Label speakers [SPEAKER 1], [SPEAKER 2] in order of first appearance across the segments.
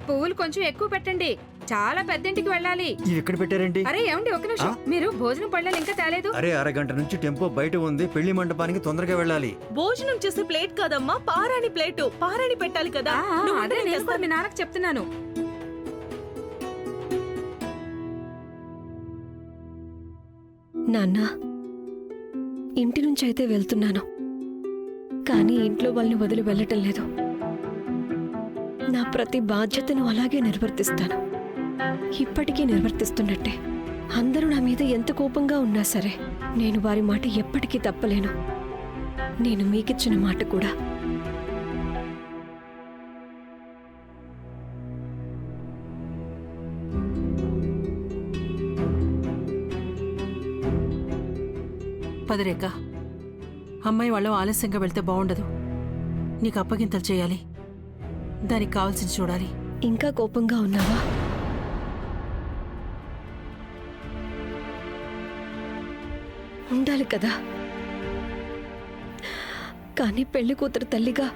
[SPEAKER 1] పువ్వులు కొంచెం ఎక్కువ పెట్టండి. చాలా పెద్దింటికి వెళ్ళాలి.
[SPEAKER 2] ఇవి ఎక్కడ పెట్టారేంటి?
[SPEAKER 1] అరే ఏమండి, ఒక నిమిషం. మీరు భోజనం పళ్ళాలు ఇంకా తేలేదు.
[SPEAKER 2] అరే అరగంట నుంచి టెంపో బయట ఉంది, పెళ్లి మండపానికి తొందరగా వెళ్ళాలి.
[SPEAKER 3] భోజనం చేసే ప్లేట్ కాదమ్మా, పారాణి ప్లేటు. పారాణి పెట్టాలి కదా.
[SPEAKER 1] అదే నేను కూడా మీ నాన్నకు చెప్తున్నాను.
[SPEAKER 4] నాన్న, ఇంటి నుంచి అయితే వెళ్తున్నాను, కానీ ఇంట్లో వాళ్ళని వదిలి వెళ్ళటం లేదు. నా ప్రతి బాధ్యతను అలాగే నిర్వర్తిస్తాను, ఇప్పటికీ నిర్వర్తిస్తున్నట్టే. అందరూ నా మీద ఎంత కోపంగా ఉన్నా సరే నేను వారి మాట ఎప్పటికీ తప్పలేను. నేను మీకిచ్చిన మాట కూడా.
[SPEAKER 5] పదిరేఖ, అమ్మాయి వాళ్ళు ఆలస్యంగా వెళ్తే బాగుండదు. నీకు అప్పగింతలు చేయాలి, దానికి కావాల్సింది చూడాలి.
[SPEAKER 4] ఇంకా కోపంగా ఉన్నావా? ఉండాలి కదా, కానీ పెళ్లి కూతురు తల్లిగా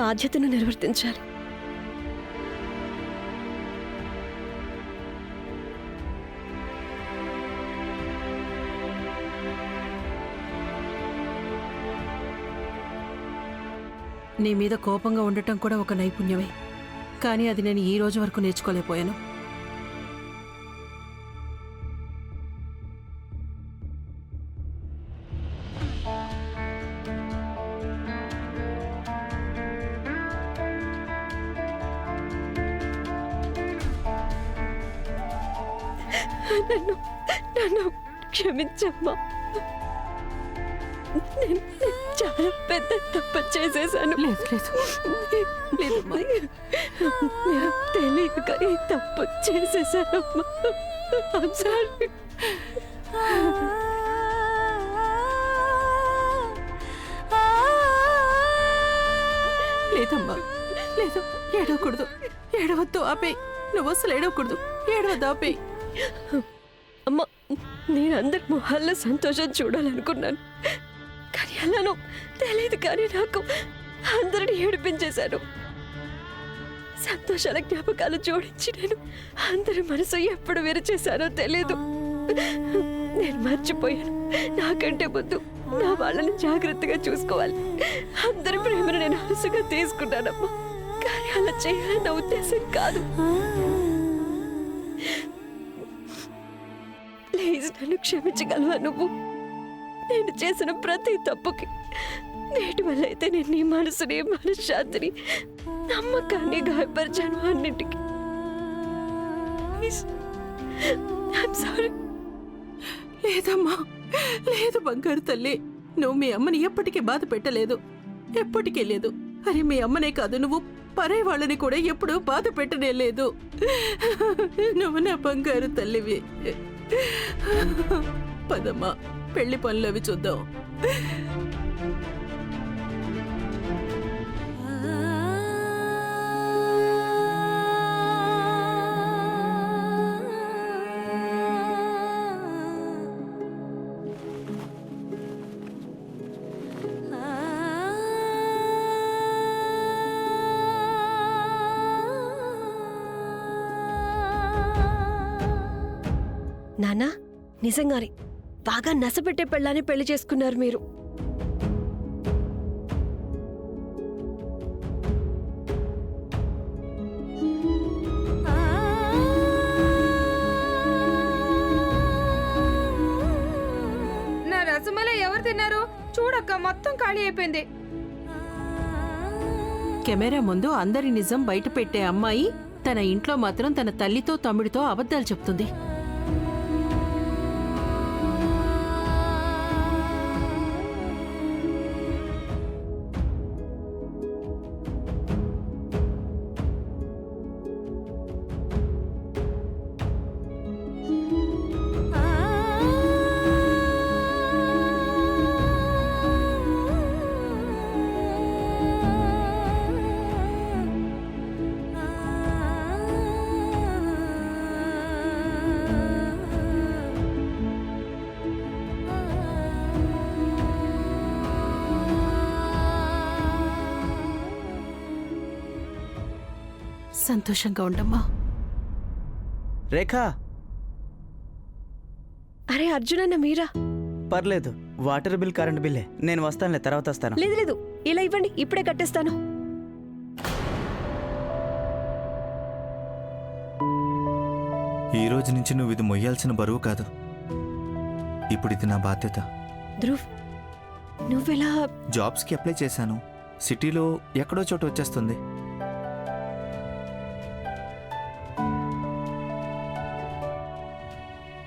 [SPEAKER 4] బాధ్యతను నిర్వర్తించాలి.
[SPEAKER 5] నీ మీద కోపంగా ఉండటం కూడా ఒక నైపుణ్యమే, కానీ అది నేను ఈ రోజు వరకు నేర్చుకోలేకపోయాను.
[SPEAKER 4] నన్ను క్షమించమ్మా. నేను చాలా పెద్ద తప్పు చేసేసాను. నేను తెలియక ఈ తప్పు చేసేసానమ్మా. I'm sorry.
[SPEAKER 5] లేదమ్మా, లేదు, ఏడవకూడదు. ఏడవద్దు, ఆపేయి. నువ్వు అసలు ఏడవకూడదు. ఏడవద్దు, ఆపేయి.
[SPEAKER 4] అమ్మా, నేను అందరి మొహాల్లో సంతోషం చూడాలనుకున్నాను, కానీ అలానో తెలియదు. కానీ నాకు అందరిని ఏడిపించేశాను. సంతోషాల జ్ఞాపకాలు జోడించి నేను అందరి మనసు ఎప్పుడు విరిచేశానో తెలియదు. నేను మర్చిపోయాను. నాకంటే ముందు నా వాళ్ళని జాగ్రత్తగా చూసుకోవాలి. అందరి ప్రేమను నేను అలసుగా తీసుకున్నానమ్మా, కానీ అలా చేయాలన్న ఉద్దేశం కాదు. ప్లీజ్ నన్ను క్షమించగలవా నువ్వు? నేను చేసిన ప్రతి తప్పుకి నేటి వల్ల అయితే నేను నీ మనసుని, మనశ్శాంతిని, నమ్మకాన్ని గాయపరిచాను. అన్నింటికి I'm sorry.
[SPEAKER 5] లేదమ్మా, లేదు బంగారు తల్లి. నువ్వు మీ అమ్మని ఎప్పటికీ బాధ పెట్టలేదు, ఎప్పటికీ లేదు. అరే మీ అమ్మనే కాదు, నువ్వు పరే వాళ్ళని కూడా ఎప్పుడూ బాధ పెట్టనే లేదు. నువ్వు నా బంగారు తల్లివి. పదమ్మా, పెళ్లి పనులు అవి చూద్దాం.
[SPEAKER 4] నానా, నిజంగానే బాగా నసపెట్టే పెళ్ళాన్ని పెళ్లి చేసుకున్నారు మీరు.
[SPEAKER 1] నా రసమలై ఎవరు తిన్నారు? చూడక్క, మొత్తం ఖాళీ అయిపోయింది.
[SPEAKER 5] కెమెరా ముందు అందరి నిజం బయట పెట్టే అమ్మాయి తన ఇంట్లో మాత్రం తన తల్లితో తమ్ముడితో అబద్ధాలు చెప్తుంది. సంతోషంగా ఉండమ్మా.
[SPEAKER 6] రేఖా,
[SPEAKER 4] అరే అర్జునన్న మీరా?
[SPEAKER 6] పర్లేదు, వాటర్ బిల్ కరెంట్ బిల్లే. నేను వస్తానులే, తర్వాత వస్తాను.
[SPEAKER 4] లేదు లేదు, ఇలా ఇవ్వండి, ఇప్పుడే కట్టేస్తాను.
[SPEAKER 7] ఈ రోజు నుంచి నువ్వు ఇది మొయ్యాల్సిన బరువు కాదు, ఇప్పుడు ఇది నా బాధ్యత.
[SPEAKER 4] ధ్రువ్, నువ్వెలా?
[SPEAKER 7] జాబ్స్కి అప్లై చేశాను, సిటీలో ఎక్కడో చోటు వచ్చేస్తుంది.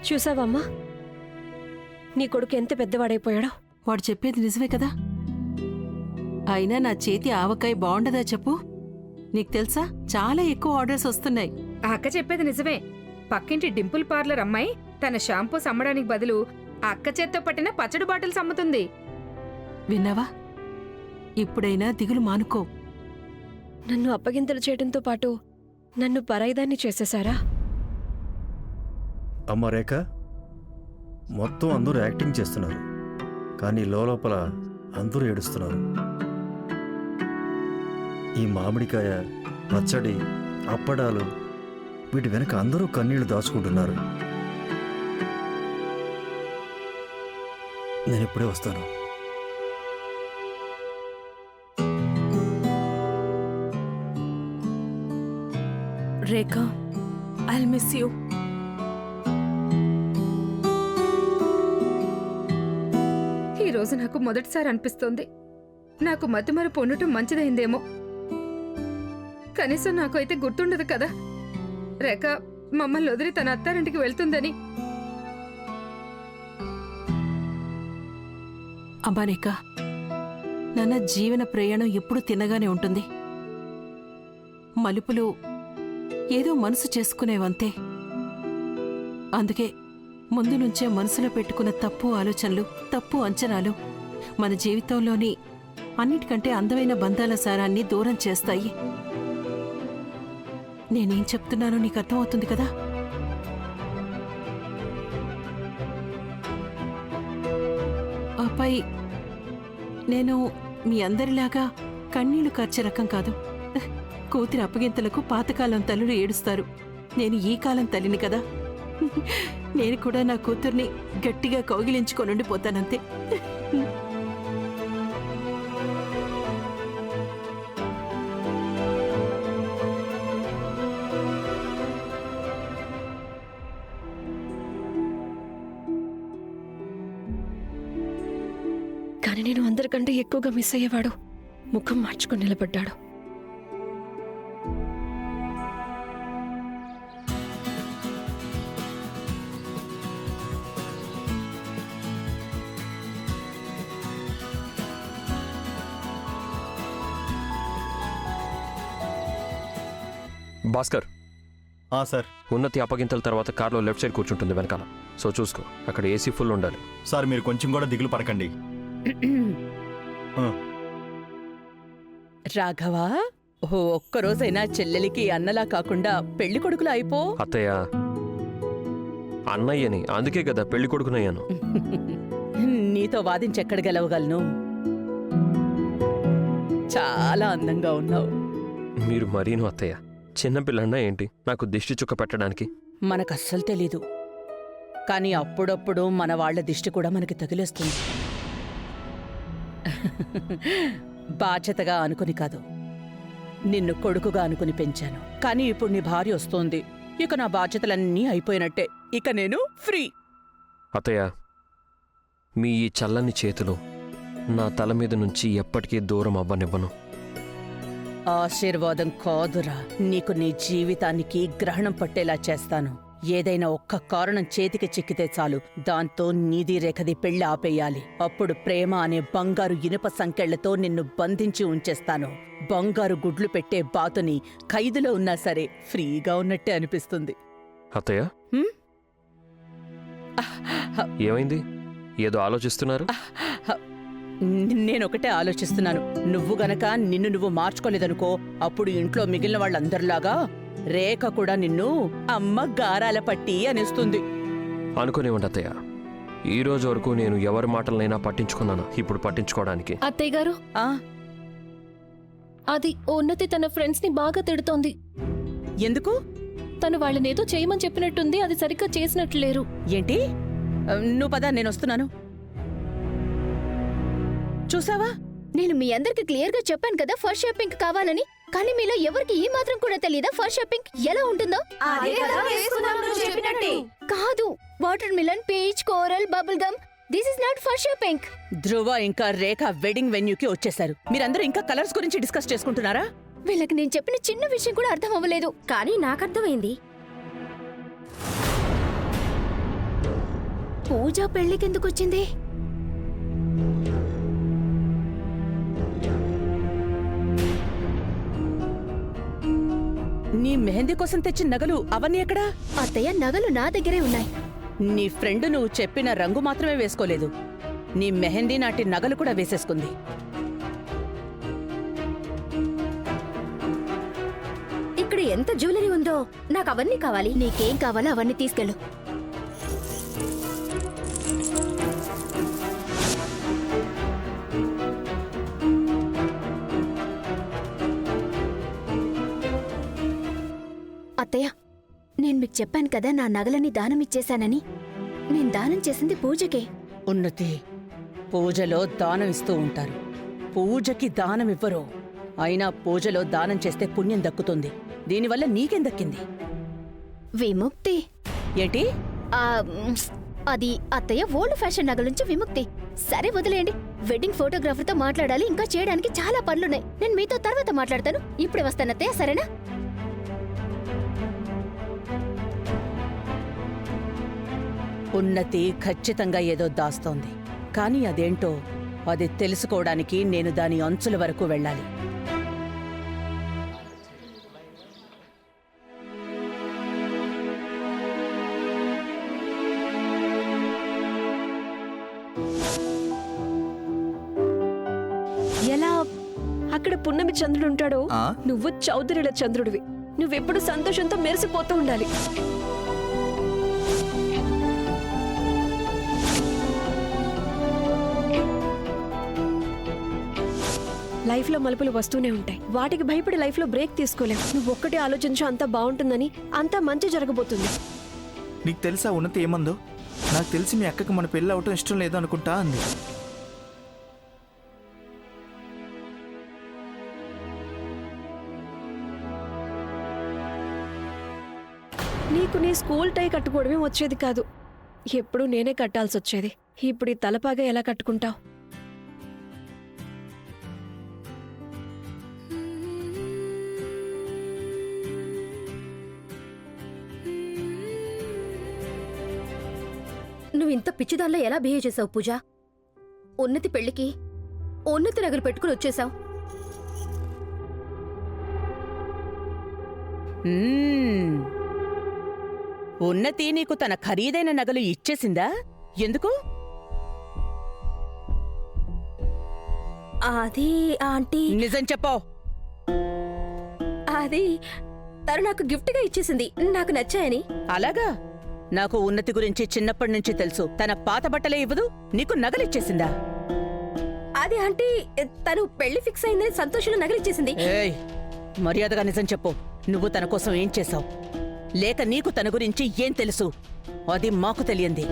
[SPEAKER 4] చూసావమ్మా, నీ కొడుకు ఎంత పెద్దవాడైపోయాడో.
[SPEAKER 5] వాడు చెప్పేది నిజమే కదా. అయినా నా చేతి ఆవకాయ బాగుండదా చెప్పు? నీకు తెలుసా, చాలా ఎక్కువ ఆర్డర్స్ వస్తున్నాయి.
[SPEAKER 1] ఆ అక్క చెప్పేది నిజమే. పక్కింటి డింపుల్ పార్లర్ అమ్మాయి తన షాంపూస్ అమ్మడానికి బదులు ఆ అక్క చేత్తో పట్టిన పచ్చడి బాటిల్స్ అమ్ముతుంది.
[SPEAKER 5] విన్నావా? ఇప్పుడైనా దిగులు మానుకో.
[SPEAKER 4] నన్ను అప్పగింతలు చేయడంతో పాటు నన్ను పరాయిదాన్ని చేసేశారా?
[SPEAKER 2] అమ్మ రేఖ, మొత్తం అందరూ యాక్టింగ్ చేస్తున్నారు, కానీ లోపల అందరూ ఏడుస్తున్నారు. ఈ మామిడికాయ, పచ్చడి, అప్పడాలు, వీటి వెనక అందరూ కన్నీళ్లు దాచుకుంటున్నారు. నేను ఇప్పుడే వస్తాను.
[SPEAKER 5] రేఖా, ఐల్ మిస్ యూ.
[SPEAKER 1] ఈ రోజు నాకు మొదటిసారి అనిపిస్తోంది, నాకు మతిమరుపు ఉండటం మంచిదైందేమో. కనీసం నాకు అయితే గుర్తుండదు కదా రేఖ మమ్మల్ని వదిలి తన అత్తారింటికి వెళ్తుందని.
[SPEAKER 5] అమ్మా రేఖ, నాన్న జీవన ప్రయాణం ఎప్పుడూ తిన్నగానే ఉంటుంది. మలుపులు ఏదో మనసు చేసుకునేవంతే. అందుకే ముందు నుంచే మనసులో పెట్టుకున్న తప్పు ఆలోచనలు, తప్పు అంచనాలు మన జీవితంలోని అన్నిటికంటే అందమైన బంధాల సారాన్ని దూరం చేస్తాయి. నేనేం చెప్తున్నానో నీకు అర్థమవుతుంది కదా? ఆపై నేను మీ అందరిలాగా కన్నీళ్లు కార్చే రకం కాదు. కూతురి అప్పగింతలకు పాతకాలం తల్లులు ఏడుస్తారు. నేను ఈ కాలం తల్లిని కదా. నేను కూడా నా కూతుర్ని గట్టిగా కౌగిలించుకొని ఉండిపోతానంతే.
[SPEAKER 4] కానీ నేను అందరికంటే ఎక్కువగా మిస్ అయ్యేవాడు ముఖం మార్చుకొని నిలబడ్డాడు.
[SPEAKER 8] భాస్కర్,
[SPEAKER 9] సార్.
[SPEAKER 8] ఉన్నతి అప్పగింతల తర్వాత కార్లో లెఫ్ట్ సైడ్ కూర్చుంటుంది వెనకాల. సో చూసుకో, అక్కడ ఏసీ ఫుల్ ఉండాలి.
[SPEAKER 9] సార్, మీరు కొంచెం కూడా దిగులు పడకండి.
[SPEAKER 10] రాఘవా, ఓ ఒక్కరోజైనా చెల్లెలికి అన్నలా కాకుండా పెళ్లి కొడుకులా అయిపో.
[SPEAKER 8] అత్తయ్య, అన్నయ్యని, అందుకే కదా పెళ్లి కొడుకునయ్యాను.
[SPEAKER 10] నీతో వాదించెక్కడ గెలవగలను? చాలా అందంగా ఉన్నావు.
[SPEAKER 8] మీరు మరీను అత్తయ్య, చిన్నపిల్లన్నా ఏంటి నాకు దిష్టి చుక్క పెట్టడానికి?
[SPEAKER 10] మనకస్సలు తెలీదు, కానీ అప్పుడప్పుడు మన వాళ్ల దిష్టి కూడా మనకి తగిలేస్తుంది. బాధ్యతగా అనుకుని కాదు, నిన్ను కొడుకుగా అనుకుని పెంచాను. కానీ ఇప్పుడు నీ భార్య వస్తోంది, ఇక నా బాధ్యతలన్నీ అయిపోయినట్టే. ఇక నేను ఫ్రీ.
[SPEAKER 8] అత్తయ్య, మీ ఈ చల్లని చేతులు నా తల మీద నుంచి ఎప్పటికీ దూరం అవ్వనివ్వను.
[SPEAKER 10] ఆశీర్వాదం కాదురా, నీకు నీ జీవితానికి గ్రహణం పట్టేలా చేస్తాను. ఏదైనా ఒక్క కారణం చేతికి చిక్కితే చాలు, దాంతో నీది రేఖది పెళ్లి ఆపేయాలి. అప్పుడు ప్రేమ అనే బంగారు ఇనుప సంకెళ్లతో నిన్ను బంధించి ఉంచేస్తాను. బంగారు గుడ్లు పెట్టే బాతుని ఖైదులో ఉన్నా సరే ఫ్రీగా ఉన్నట్టే అనిపిస్తుంది.
[SPEAKER 8] అత్తయ్య, ఏమైంది? ఏదో ఆలోచిస్తున్నారు?
[SPEAKER 10] నేనొకటే ఆలోచిస్తున్నాను. నువ్వు గనక నిన్ను నువ్వు మార్చుకోలేదనుకో, అప్పుడు ఇంట్లో మిగిలిన వాళ్ళందరిలాగా రేఖ కూడా నిన్ను అమ్మ గారాల పట్టి అనేస్తుంది.
[SPEAKER 8] అనుకునేవండి అత్తయ్య, ఈ రోజు వరకు నేను ఎవరి మాటలనైనా పట్టించుకున్నాను. ఇప్పుడు పట్టించుకోవడానికి
[SPEAKER 11] అత్తయ్య గారు,
[SPEAKER 10] ఆ
[SPEAKER 11] అది ఉన్నతి తన ఫ్రెండ్స్ ని బాగా తిడుతోంది.
[SPEAKER 10] ఎందుకు?
[SPEAKER 11] తను వాళ్ళనేదో చేయమని చెప్పినట్టుంది, అది సరిగ్గా చేసినట్లు లేరు.
[SPEAKER 10] ఏంటి? నువ్వు పద, నేను వస్తున్నాను. చూసావా?
[SPEAKER 11] నేను మీ అందరికి క్లియర్ గా చెప్పాను కదా ఫస్ట్ షాపింగ్ కావాలని, కానీ మీలో ఎవరికి ఈ మాత్రం కూడా తెలియదా ఫస్ట్ షాపింగ్ ఎలా ఉంటుందో? కాదు, water melon, peach, coral, bubble gum, this is not first shopping.
[SPEAKER 10] Dhruva ఇంకా రేఖ వెడ్డింగ్ వెన్యూకి వచ్చేశారు. మీరందరూ ఇంకా కలర్స్ గురించి డిస్కస్ చేసుకుంటున్నారా?
[SPEAKER 11] వీళ్ళకి నేను చెప్పిన చిన్న విషయం కూడా అర్థం అవ్వలేదు, కానీ నాకు అర్థమైంది. పూజ పెళ్లికి ఎందుకు వచ్చింది?
[SPEAKER 10] నీ మెహందీ కోసం తెచ్చిన నగలు అవన్నీ ఎక్కడా?
[SPEAKER 11] అత్తయ్య, నగలు నా దగ్గరే ఉన్నాయి.
[SPEAKER 10] నీ ఫ్రెండ్ నువ్వు చెప్పిన రంగు మాత్రమే వేసుకోలేదు, నీ మెహందీ నాటి నగలు కూడా వేసేసుకుంది.
[SPEAKER 11] ఇక్కడ ఎంత జ్యువెలరీ ఉందో, నాకు అవన్నీ కావాలి. నీకేం కావాలో అవన్నీ తీసుకెళ్ళు. అత్తయ్య, నేను మీకు చెప్పాను కదా నా నగలని దానం ఇచ్చేశానని. నేను దానం చేసింది పూజకే.
[SPEAKER 10] ఉన్నతి, పూజలో దానం ఇస్తూ ఉంటారు, పూజకి దానం ఇవ్వరు. అయినా పూజలో దానం చేస్తే పుణ్యం దక్కుతుంది. దీనివల్ల నీకేం దక్కింది?
[SPEAKER 11] విముక్తి.
[SPEAKER 10] ఏంటి?
[SPEAKER 11] అది అత్తయ్య ఓల్డ్ ఫ్యాషన్ నగల నుంచి విముక్తి. సరే వదిలేయండి. వెడ్డింగ్ ఫోటోగ్రాఫర్తో మాట్లాడాలి, ఇంకా చేయడానికి చాలా పనులున్నాయి. నేను మీతో తర్వాత మాట్లాడతాను. ఇప్పుడే వస్తాను అత్తయ్య, సరేనా?
[SPEAKER 10] ఉన్నతి ఖచ్చితంగా ఏదో దాస్తోంది, కానీ అదేంటో అది తెలుసుకోవడానికి నేను దాని అంచుల వరకు వెళ్ళాలి.
[SPEAKER 4] ఎలా అక్కడ పున్నమి చంద్రుడు ఉంటాడో
[SPEAKER 7] ఆ?
[SPEAKER 4] నువ్వు చౌదరిల చంద్రుడివి. నువ్వెప్పుడు సంతోషంతో మెరిసిపోతూ ఉండాలి. లైఫ్ లో మలుపులు వస్తూనే ఉంటాయి, వాటికి భయపడి లైఫ్ లో బ్రేక్ తీసుకోలేవు. నువ్వు ఒక్కటే ఆలోచించు, అంతా బాగుంటుందని, అంతా మంచి జరగబోతుంది.
[SPEAKER 7] నీకు తెలుసా ఉన్నతి ఏమందో? నాకు తెలిసి మీ అక్కకి మన పెళ్ళి అవటం ఇష్టం లేదు అనుకుంటా అంది.
[SPEAKER 4] నీకు నీ స్కూల్ టై కట్టుకోవడమే వచ్చేది కాదు, ఎప్పుడూ నేనే కట్టాల్సి వచ్చేది. ఇప్పుడు ఈ తలపాగా ఎలా కట్టుకుంటావు?
[SPEAKER 11] నువ్వు ఇంత పిచ్చిదాల్లో ఎలా బిహేవ్ చేసావు పూజ? ఉన్నతి పెళ్లికి ఉన్నతి నగలు పెట్టుకుని వచ్చేసావు.
[SPEAKER 10] ఉన్నతి నీకు తన ఖరీదైన నగలు ఇచ్చేసిందా? ఎందుకు?
[SPEAKER 11] అది ఆంటీ,
[SPEAKER 10] నిజం చెప్పో.
[SPEAKER 11] అది తను నాకు గిఫ్ట్గా ఇచ్చేసింది, నాకు నచ్చాయని.
[SPEAKER 10] అలాగా? నాకు ఉన్నతి గురించి చిన్నప్పటి నుంచి తెలుసు. తన పాత బట్టలే ఇవ్వదు, నీకు నగలిచ్చేసిందా?
[SPEAKER 11] అది ఆంటీ, తను పెళ్లి ఫిక్స్ అయిందని సంతోషంలో నగలిచ్చేసింది.
[SPEAKER 10] ఏయ్, మర్యాదగా నిజం చెప్పు. నువ్వు తన కోసం ఏం చేశావు? లేక నీకు తన గురించి ఏం తెలుసు? అది మాకు తెలియంది.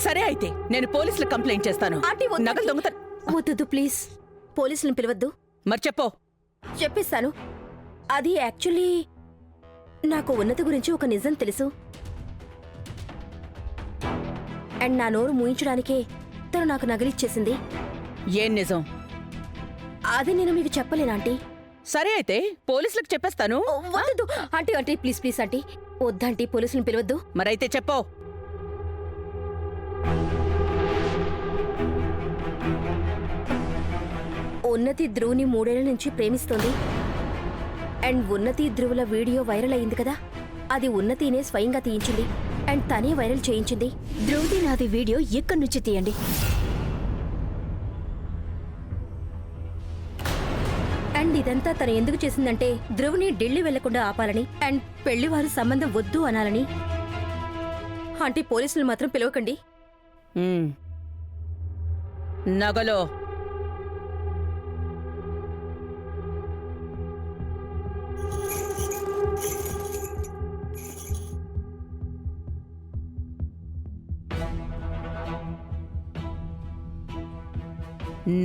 [SPEAKER 10] సరే అయితే నేను పోలీసులకు కంప్లైంట్ చేస్తాను.
[SPEAKER 11] ఆంటీ, వద్దు.
[SPEAKER 10] నగలు దొంగతనం.
[SPEAKER 11] వద్దు ప్లీజ్, పోలీసులను పిలవద్దు.
[SPEAKER 10] మరి చెప్పు.
[SPEAKER 11] చెప్పిస్తాను. అది యాక్చువల్లీ నాకు ఉన్నతి గురించి ఒక నిజం తెలుసు, అండ్ నా నోరు మూయించడానికే తను నాకు నగలిచ్చేసింది.
[SPEAKER 10] ఏం నిజం?
[SPEAKER 11] అది నేను మీకు చెప్పలేను ఆంటీ.
[SPEAKER 10] సరే అయితే పోలీసులకు చెప్పేస్తాను.
[SPEAKER 11] వద్దు aunty, aunty please please aunty, వద్దంటీ, పోలీసులను పిలవద్దు.
[SPEAKER 10] మరైతే చెప్పు.
[SPEAKER 11] ఉన్నతి ధ్రువుని 3 ఏళ్ల నుంచి ప్రేమిస్తోంది, అండ్ ఉన్నతి ధ్రువుల వీడియో వైరల్ అయింది కదా, అది ఉన్నతినే స్వయంగా తీయించింది అండ్ తనే వైరల్ చేయించింది. ధ్రువుది నాది వీడియో ఇక్కడి నుంచి తీయండి. అండ్ ఇదంతా తను ఎందుకు చేసిందంటే ధ్రువుని ఢిల్లీ వెళ్లకుండా ఆపాలని అండ్ పెళ్లివారు సంబంధం వద్దు అనాలని. ఆంటీ, పోలీసులు మాత్రం పిలవకండి.
[SPEAKER 10] నగలో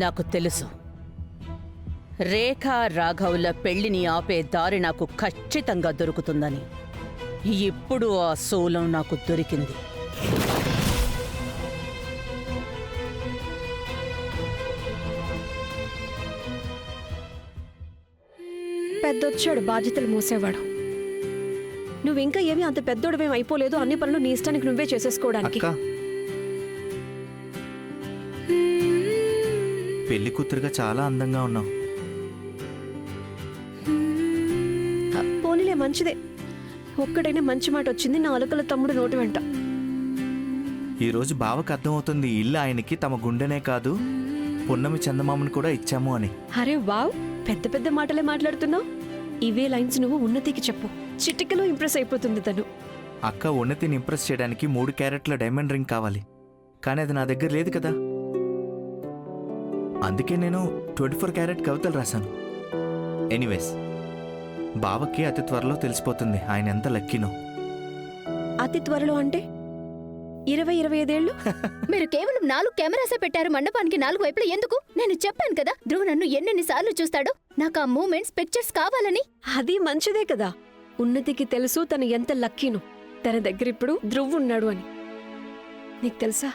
[SPEAKER 10] నాకు తెలుసు రేఖా రాఘవుల పెళ్లిని ఆపే దారి నాకు ఖచ్చితంగా దొరుకుతుందని. ఇప్పుడు ఆ శూలం నాకు దొరికింది.
[SPEAKER 4] పెద్దొచ్చాడు బాధ్యతలు మోసేవాడు. నువ్వింకా ఏమీ అంత పెద్దోడవేం అయిపోలేదు. అన్ని పనులు నీ ఇష్టానికి నువ్వే చేసేసుకోవడానికి.
[SPEAKER 7] అక్క పెళ్లి కూతురుగా చాలా అందంగా ఉన్నావు.
[SPEAKER 4] పోనీలే, మంచిదే. ఒక్కడైనా మంచి మాట వచ్చింది నా అలకల తమ్ముడు నోటి వెంట.
[SPEAKER 7] ఈరోజు బావకు అర్థమవుతుంది ఇల్లు ఆయనకి తమ గుండెనే కాదు పున్నమి చందమామని కూడా ఇచ్చాము అని.
[SPEAKER 4] అరే వావ్, పెద్ద పెద్ద మాటలే మాట్లాడుతున్నావు. ఇవే లైన్స్ నువ్వు ఉన్నతికి చెప్పు. చిటికలో ఇంప్రెస్ అయిపోతుంది తను.
[SPEAKER 7] అక్క ఉన్నతిని ఇంప్రెస్ చేయడానికి 3 క్యారెట్ల డైమండ్ రింగ్ కావాలి, కానీ అది నా దగ్గర లేదు కదా. అందుకే నేను 24 క్యారెట్ కవితలు రాశాను. ఎనీవేస్, బావకి అతి త్వరలో తెలిసిపోతుంది ఆయన ఎంత లక్కీనో.
[SPEAKER 4] అతి త్వరలో అంటే 20-25 ఏళ్ళు?
[SPEAKER 11] మీరు కేవలం 4 కెమెరాసే పెట్టారు మండపానికి 4 వైపులా ఎందుకు? నేను చెప్పాను కదా ధ్రువ్ నన్ను ఎన్నెన్నిసార్లు చూస్తాడో. నాకు ఆ మూమెంట్స్ పిక్చర్స్ కావాలని.
[SPEAKER 4] అది మంచిదే కదా. ఉన్నతికి తెలుసు తను ఎంత లక్కీను. తన దగ్గర ఇప్పుడు ధ్రువ్ ఉన్నాడు అని. నీకు తెలుసా,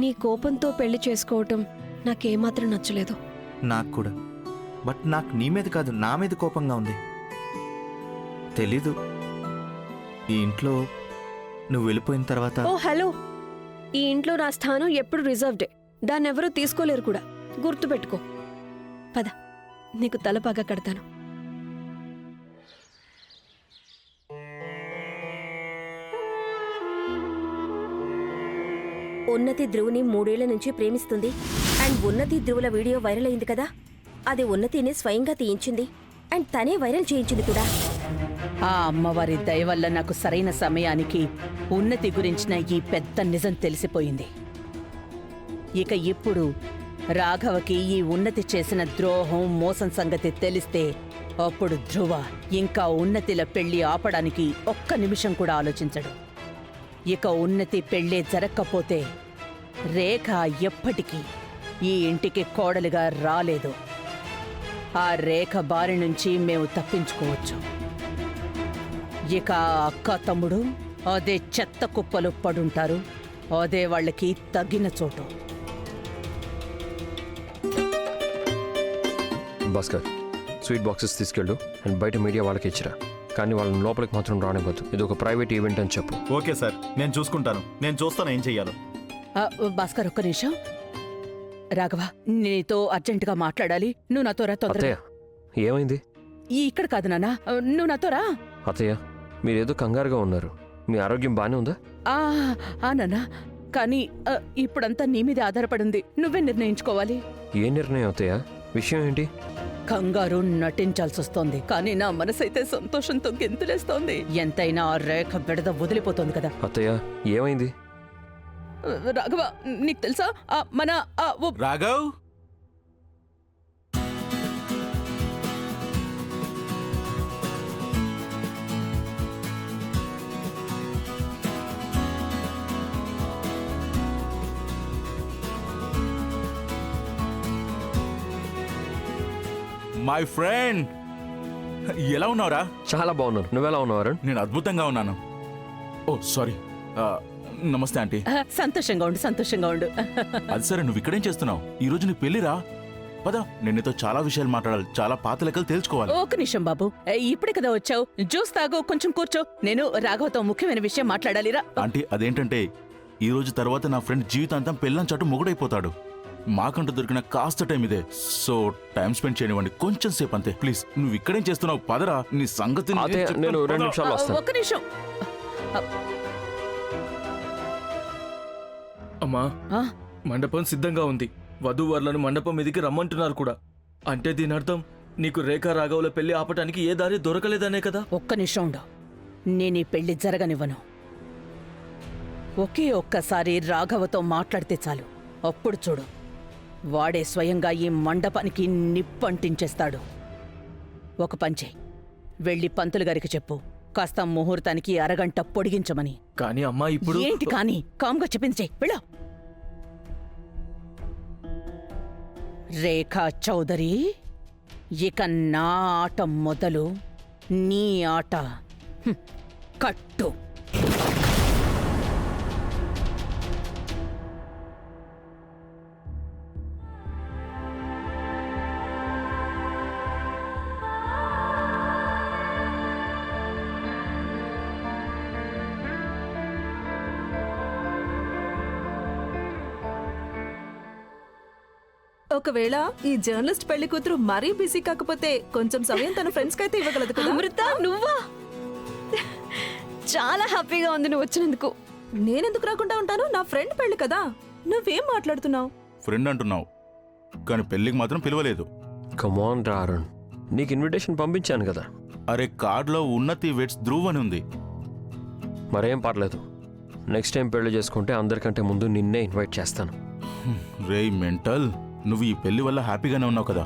[SPEAKER 4] నీ కోపంతో పెళ్లి చేసుకోవటం నాకేమాత్రం నచ్చలేదు.
[SPEAKER 7] నాకు కూడా. బట్ నాకు నీ మీద కాదు, నా మీద కోపంగా ఉంది. తెలీదు, ఈ ఇంట్లో నువ్వు వెళ్ళిపోయిన తర్వాత.
[SPEAKER 4] ఓ హలో, ఈ ఇంట్లో నా స్థానం ఎప్పుడు రిజర్వ్డే. దాన్నెవరూ తీసుకోలేరు కూడా. గుర్తుపెట్టుకో. పద, నీకు తలపాగా కడతాను.
[SPEAKER 11] ఉన్నతి ధ్రువుని 3 ఏళ్ల నుంచి ప్రేమిస్తుంది. అండ్ ఉన్నతి ధ్రువుల వీడియో వైరల్ అయింది కదా, అది ఉన్నతిని స్వయంగా తీయించింది. అండ్ తనే వైరల్ చేయించింది కూడా.
[SPEAKER 10] ఆ అమ్మవారి దయ వల్ల నాకు సరైన సమయానికి ఉన్నతి గురించిన ఈ పెద్ద నిజం తెలిసిపోయింది. ఇక ఇప్పుడు రాఘవకి ఈ ఉన్నతి చేసిన ద్రోహం మోసం సంగతి తెలిస్తే అప్పుడు ధ్రువ ఇంకా ఉన్నతిల పెళ్లి ఆపడానికి ఒక్క నిమిషం కూడా ఆలోచించడు. ఇక ఉన్నతి పెళ్లే జరక్కపోతే రేఖ ఎప్పటికీ ఈ ఇంటికి కోడలిగా రాలేదు. ఆ రేఖ బారి నుంచి మేము తప్పించుకోవచ్చు. ఇక ఆ అక్క తమ్ముడు అదే చెత్త కుప్పలు పడుంటారు. అదే వాళ్ళకి తగిన చోటు.
[SPEAKER 8] భాస్కర్, స్వీట్ బాక్సెస్ తీసుకెళ్ళు అండ్ బయట మీడియా వాళ్ళకి ఇచ్చిరా. కానీ వాళ్ళని లోపలికి మాత్రం రానివ్వద్దు. ఇది ఒక ప్రైవేట్ ఈవెంట్ అని చెప్పు.
[SPEAKER 9] ఓకే సార్, నేను చూసుకుంటాను. నేను చూస్తాను ఏం చెయ్యాలో.
[SPEAKER 10] భాస్కర్, ఒక్క నిమిషం. రాఘవ, నీతో అర్జెంటుగా మాట్లాడాలి. నువ్వు నాతో రా తొందరగా.
[SPEAKER 8] అత్తయ్య, ఏమైంది?
[SPEAKER 10] ఇక్కడ కాదు నాన్న, నువ్వు నాతో రా.
[SPEAKER 8] అత్తయ్య, మీరేదో కంగారుగా ఉన్నారు. మీ ఆరోగ్యం బానే ఉందా?
[SPEAKER 10] నాన్న, కానీ ఇప్పుడంతా నీ మీద ఆధారపడింది. నువ్వే నిర్ణయించుకోవాలి.
[SPEAKER 8] ఏ నిర్ణయం అత్తయ్య? విషయం ఏంటి?
[SPEAKER 10] కంగారు నటించాల్సొస్తోంది, కానీ నా మనసైతే సంతోషంతో గెంతులేస్తోంది. ఎంతైనా ఆ రేఖ బెడద వదిలిపోతోంది కదా.
[SPEAKER 8] అత్తయ్య, ఏమైంది?
[SPEAKER 10] రాఘవ, నీకు తెలుసా మన
[SPEAKER 9] రాఘవ్, మై ఫ్రెండ్, ఎలా ఉన్నావురా?
[SPEAKER 8] చాలా బాగున్నాను. నువ్వెలా ఉన్నావు అరుణ్?
[SPEAKER 9] నేను అద్భుతంగా ఉన్నాను. ఓ సారీ. నమస్తే ఆంటీ.
[SPEAKER 10] సంతోషంగా ఉండు, సంతోషంగా ఉండు.
[SPEAKER 9] అది సరే, నువ్వు ఇక్కడేం చేస్తున్నావు? ఈ రోజు నీ పెళ్లిరా? పద, నేను నీతో చాలా విషయాలు మాట్లాడాలి. చాలా పాత లెక్కలు తెలుసుకోవాలి.
[SPEAKER 10] ఒక్క నిమిషం బాబు, ఇప్పుడే కదా వచ్చావు. జ్యూస్ తాగు, కొంచెం కూర్చో. నేను రాఘవతో ముఖ్యమైన విషయం మాట్లాడాలిరా.
[SPEAKER 9] ఆంటీ, అదేంటంటే ఈ రోజు తర్వాత నా ఫ్రెండ్ జీవితాంతం పెళ్ళం చాటు మొగుడైపోతాడు. మాకంటూ దొరికిన కాస్త టైం ఇదే. సో టైం స్పెండ్ చేయనివ్వండి, కొంచెం సేపు అంతే. ప్లీజ్, నువ్వు ఇక్కడేం చేస్తున్నావు? పదరా, నీ సంగతి
[SPEAKER 8] నేను 2 నిమిషాలు వస్తాను.
[SPEAKER 10] ఒక్క నిమిషం.
[SPEAKER 12] అమ్మా, మండపం సిద్ధంగా ఉంది. వధూవరులను మండపం మీదికి రమ్మంటున్నారు కూడా. అంటే దీని అర్థం నీకు రేఖా రాఘవుల పెళ్లి ఆపటానికి ఏ దారి దొరకలేదనే కదా?
[SPEAKER 10] ఒక్క నిమిషం ఉండు. నేను ఈ పెళ్లి జరగనివ్వను. ఒకే ఒక్కసారి రాఘవతో మాట్లాడితే చాలు. అప్పుడు చూడు, వాడే స్వయంగా ఈ మండపానికి నిప్పంటించేస్తాడు. ఒక పంచే, వెళ్ళి పంతులు గారికి చెప్పు, కాస్త ముహూర్తానికి అరగంట పొడిగించమని.
[SPEAKER 12] కానీ అమ్మా, ఇప్పుడు
[SPEAKER 10] ఏంటి కానీ? కామ్గా చెప్పింది చెయ్యి, వెళ్ళా. రేఖా చౌదరి, ఇక నా ఆట మొదలు, నీ ఆట కట్టు.
[SPEAKER 3] ఒకవేళ ఈ జర్నలిస్ట్ పెళ్లి కూతురు మరీ బిజీ కాకపోతే కొంచెం సమయం తన ఫ్రెండ్స్ కైతే ఇవ్వగలదు కదా.
[SPEAKER 4] అమృత, నువ్వా? చాలా హ్యాపీగా ఉంది నువ్వు వచ్చినందుకు.
[SPEAKER 3] నేనెందుకు రాకుండా ఉంటాను? నా ఫ్రెండ్ పెళ్లి కదా. నువ్వేం మాట్లాడుతున్నావు?
[SPEAKER 9] ఫ్రెండ్ అంటున్నావు కానీ పెళ్ళికి మాత్రం పిలవలేదు.
[SPEAKER 8] కమాన్ రా అరుణ్, నీకు ఇన్విటేషన్ పంపించాను కదా.
[SPEAKER 9] అరే కార్డులో ఉన్నతి వెట్స్ ధ్రువ్ అని ఉంది.
[SPEAKER 8] మరేం పర్లేదు, నెక్స్ట్ టైం పెళ్లి చేసుకుంటే అందరికంటే ముందు నిన్నే ఇన్వైట్ చేస్తాను.
[SPEAKER 9] రేయ్ మెంటల్, నువ్వు ఈ పెళ్లి వల్ల హ్యాపీగానే ఉన్నావు కదా.